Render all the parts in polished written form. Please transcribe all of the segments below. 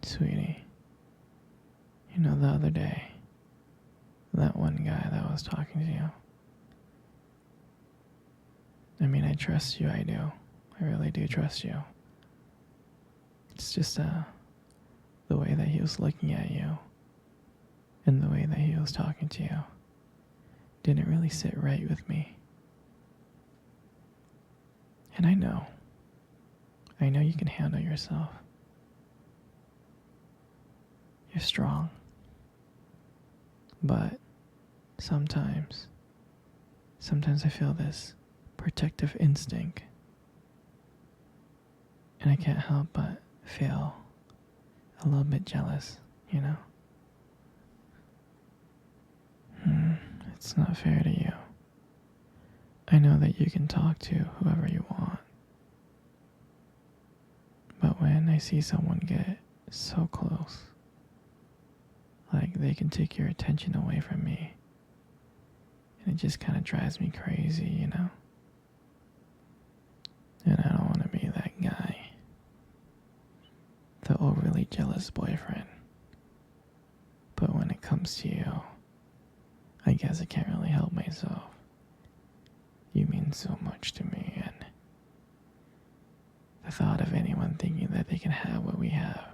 Sweetie, you know the other day, that one guy that was talking to you. I mean, I trust you, I do. I really do trust you. It's just the way that he was looking at you and the way that he was talking to you didn't really sit right with me. And I know you can handle yourself. You're strong. But sometimes I feel this protective instinct. And I can't help but feel a little bit jealous, you know? It's not fair to you. I know that you can talk to whoever you want. But when I see someone get so close, like they can take your attention away from me, and it just kind of drives me crazy, you know? And I don't want to be that guy. The overly jealous boyfriend. But when it comes to you, I guess I can't really help myself. You mean so much to me, and the thought of anyone thinking that they can have what we have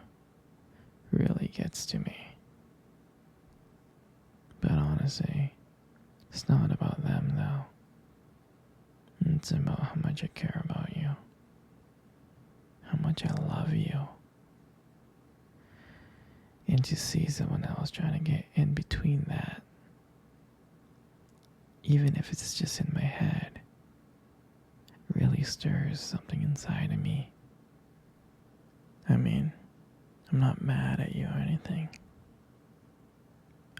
really gets to me. But honestly, it's not about them though. It's about how much I care about you. How much I love you. And to see someone else trying to get in between that, even if it's just in my head, really stirs something inside of me. I mean, I'm not mad at you or anything.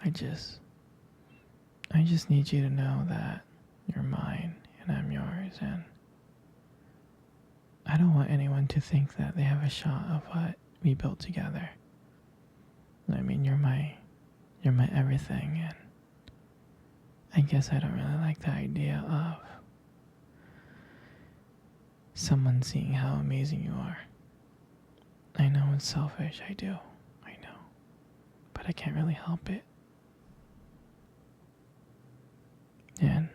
I just need you to know that you're mine and I'm yours, and I don't want anyone to think that they have a shot of what we built together. I mean, you're my everything, and I guess I don't really like the idea of someone seeing how amazing you are. I know it's selfish, I do, I know, but I can't really help it. And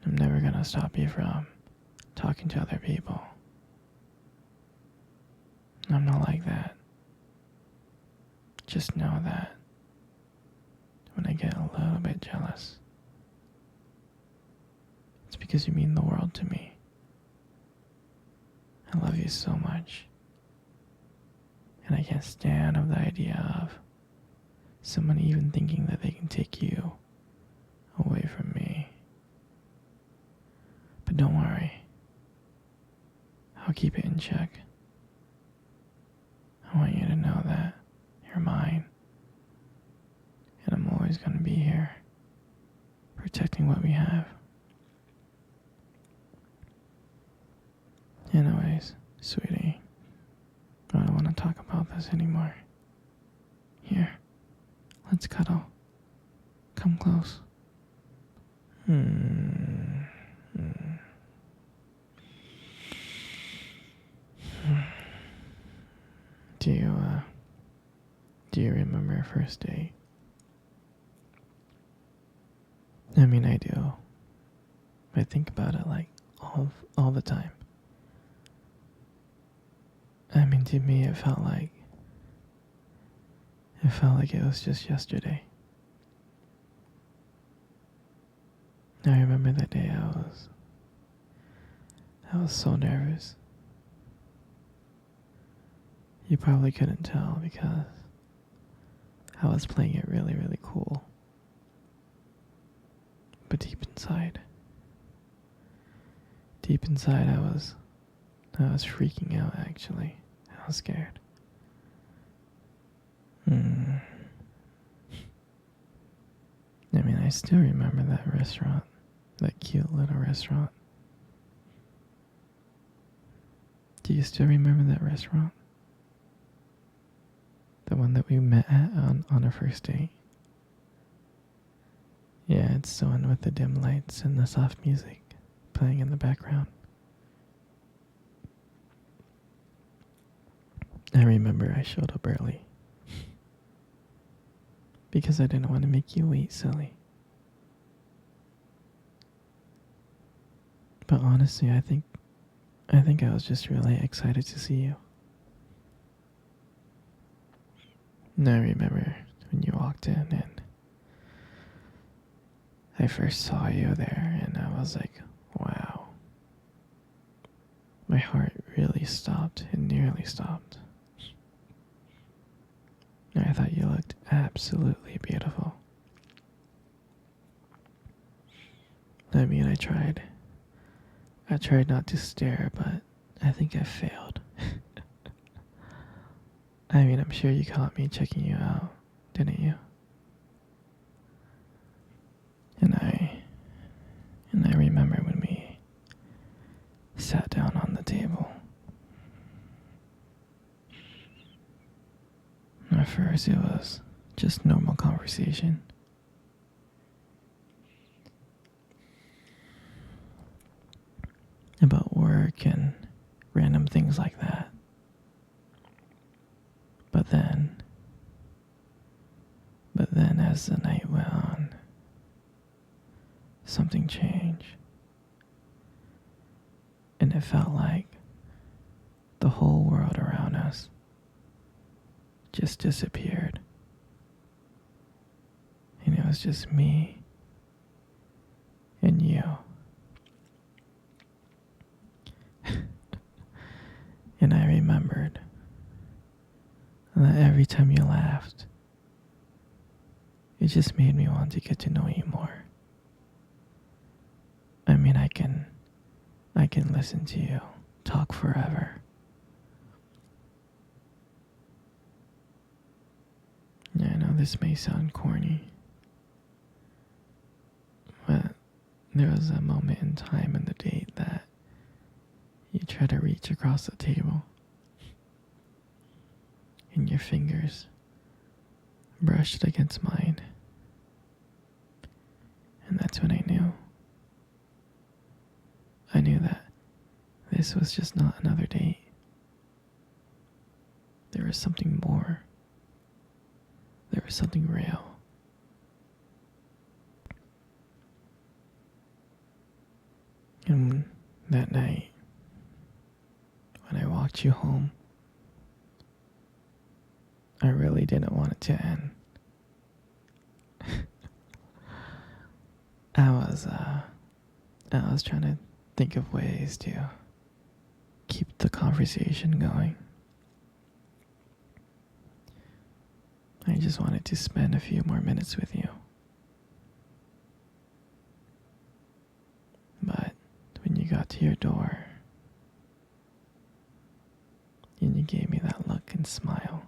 I'm never gonna stop you from talking to other people. I'm not like that. Just know that when I get a little bit jealous, it's because you mean the world to me. I love you so much. And I can't stand of the idea of someone even thinking that they can take you away from me. But don't worry. I'll keep it in check. I want you to know that you're mine. And I'm always going to be here, protecting what we have. Anyways, sweetie, I don't want to talk about this anymore. Here, let's cuddle. Come close. Do you remember our first date? I mean, I do. I think about it like all the time. I mean, to me, it felt like it was just yesterday. I remember that day I was so nervous. You probably couldn't tell because I was playing it really, really cool. But deep inside, I was freaking out actually. I was scared. I mean, I still remember that restaurant, that cute little restaurant. Do you still remember that restaurant? The one that we met at on our first date? Yeah, it's the one with the dim lights and the soft music playing in the background. I remember I showed up early because I didn't want to make you wait, silly. But honestly, I think I was just really excited to see you. And I remember when you walked in and I first saw you there and I was like, wow. My heart really stopped. It nearly stopped. And I thought you looked absolutely beautiful. I mean, I tried. I tried not to stare, but I think I failed. I mean, I'm sure you caught me checking you out, didn't you? And I remember when we sat down on the table. At first, it was just normal conversation. About work and random things like that. But then as the night went on, something changed. And it felt like the whole world around us just disappeared. And it was just me and you. And I remembered that every time you laughed, it just made me want to get to know you more. I mean, I can listen to you talk forever. Yeah, I know this may sound corny, but there was a moment in time in the date that you tried to reach across the table, and your fingers brushed against mine. And that's when I knew. I knew that this was just not another date. There was something more. There was something real. And that night, when I walked you home, I really didn't want it to end. I was trying to think of ways to keep the conversation going. I just wanted to spend a few more minutes with you. But when you got to your door, and you gave me that look and smile,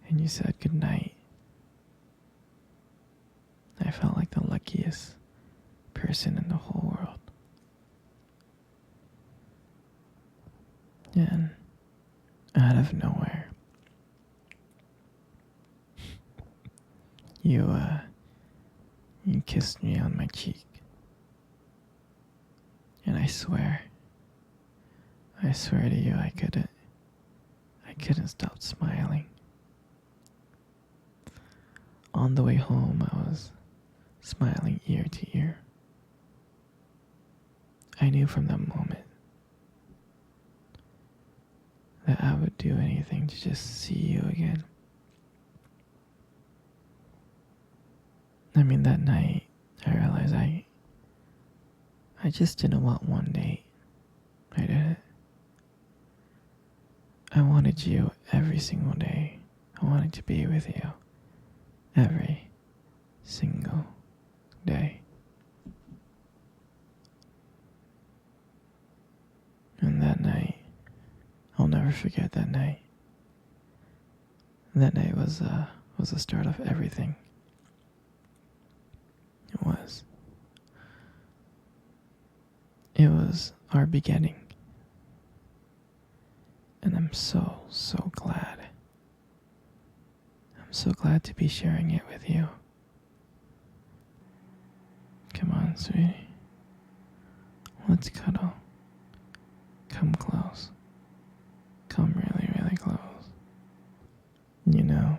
and you said goodnight, I felt like the luckiest person in the whole world. And out of nowhere, you kissed me on my cheek. And I swear to you, I couldn't stop smiling. On the way home, I was smiling ear to ear. I knew from that moment that I would do anything to just see you again. I mean, that night, I realized I just didn't want one date. I didn't. I wanted you every single day. I wanted to be with you every single day. And that night, I'll never forget that night. That night was the start of everything. It was. It was our beginning. And I'm so, so glad. I'm so glad to be sharing it with you. Come on, sweetie. Let's cuddle. Come close. Come really, really close. You know,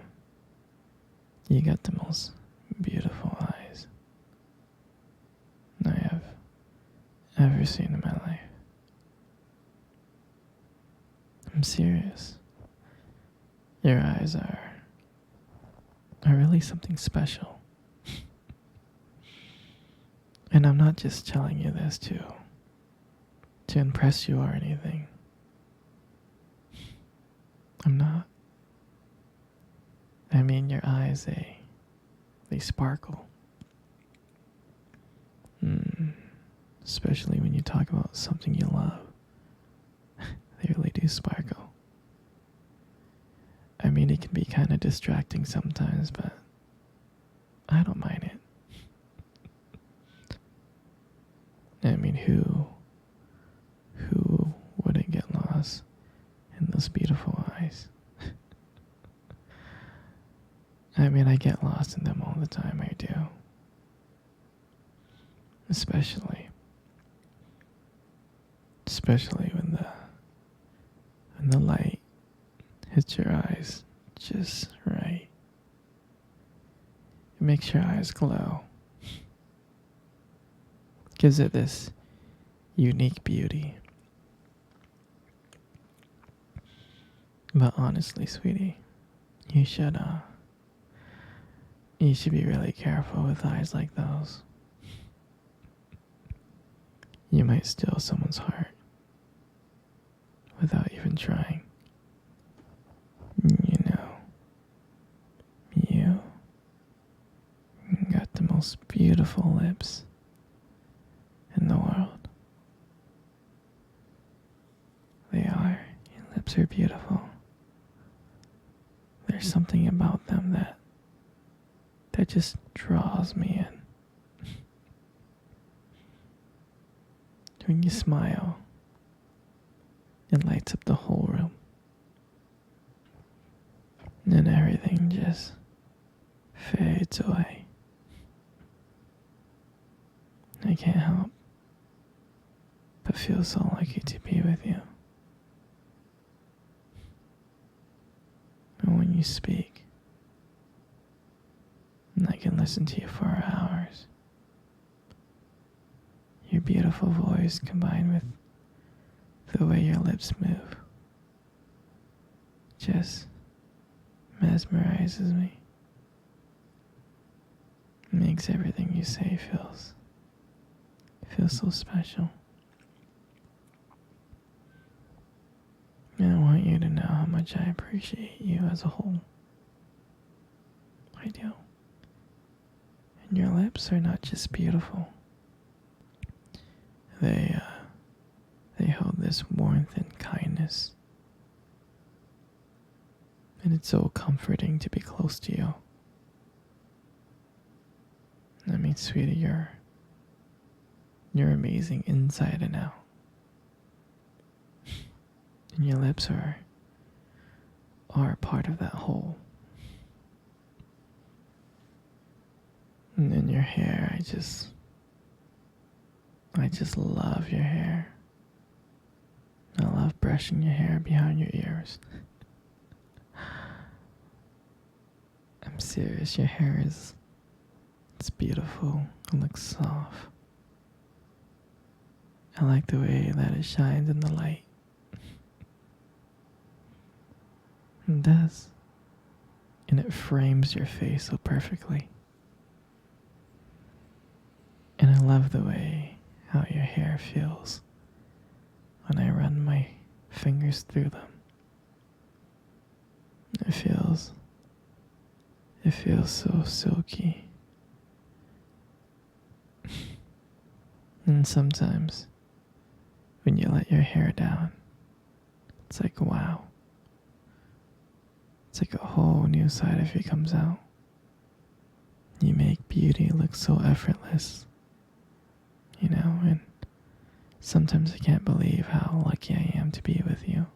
seen in my life. I'm serious. Your eyes are really something special. And I'm not just telling you this to impress you or anything. I'm not. I mean, your eyes, they sparkle. Especially when you talk about something you love. They really do sparkle. I mean, it can be kind of distracting sometimes, but I don't mind it. I mean, who wouldn't get lost in those beautiful eyes? I mean, I get lost in them all the time, I do. Especially when the light hits your eyes just right. It makes your eyes glow. Gives it this unique beauty. But honestly, sweetie, you should be really careful with eyes like those. You might steal someone's heart without even trying. You know, you got the most beautiful lips in the world. They are. Your lips are beautiful. There's something about them that just draws me in. When you smile, it lights up the whole room. And everything just fades away. I can't help but feel so lucky to be with you. And when you speak, I can listen to you for hours. Your beautiful voice combined with the way your lips move just mesmerizes me. Makes everything you say feels so special. And I want you to know how much I appreciate you as a whole. I do. And your lips are not just beautiful. They hold this warmth and kindness. And it's so comforting to be close to you. I mean, sweetie, you're amazing inside and out. And your lips are part of that whole. And then your hair, I just love your hair. I love brushing your hair behind your ears. I'm serious, your hair it's beautiful. It looks soft. I like the way that it shines in the light. It does. And it frames your face so perfectly. And I love the way how your hair feels when I run my fingers through them. It feels so silky. And sometimes when you let your hair down, it's like, wow. It's like a whole new side of you comes out. You make beauty look so effortless. You know, and sometimes I can't believe how lucky I am to be with you.